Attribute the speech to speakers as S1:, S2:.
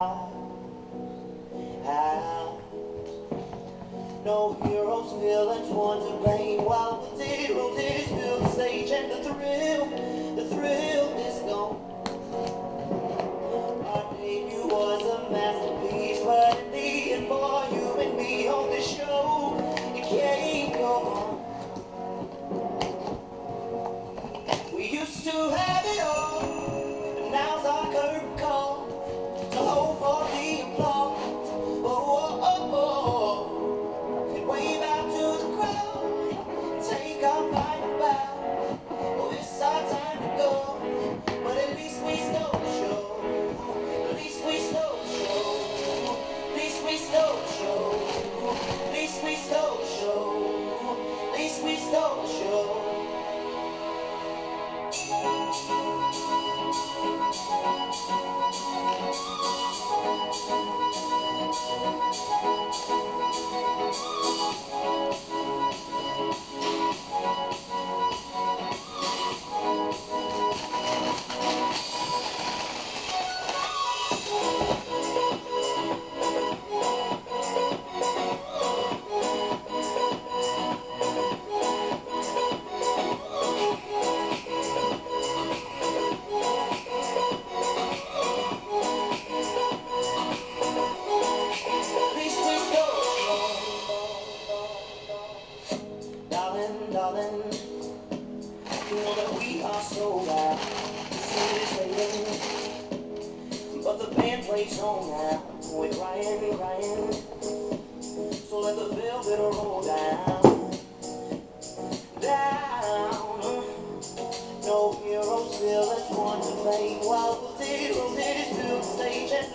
S1: How? No heroes, villains, one to blame. While the zeros is fill the stage, and the thrill is gone. Our debut was a masterpiece, but in the end, for you and me on this show, it can't go on. We used to have it all, but now's our curtain call. So hold for the applause, and wave out to the crowd, take our final bow. Oh, it's our time to go, but at least we stole the show. At least we stole the show. At least we stole the show. At least we stole the show. At least we stole the show. Darling, you know that we are so loud. The city's waiting, but the band plays on now. We're crying, so let the velvet roll down. No heroes, villains, one to blame. While the zeros hit his fill the stage, and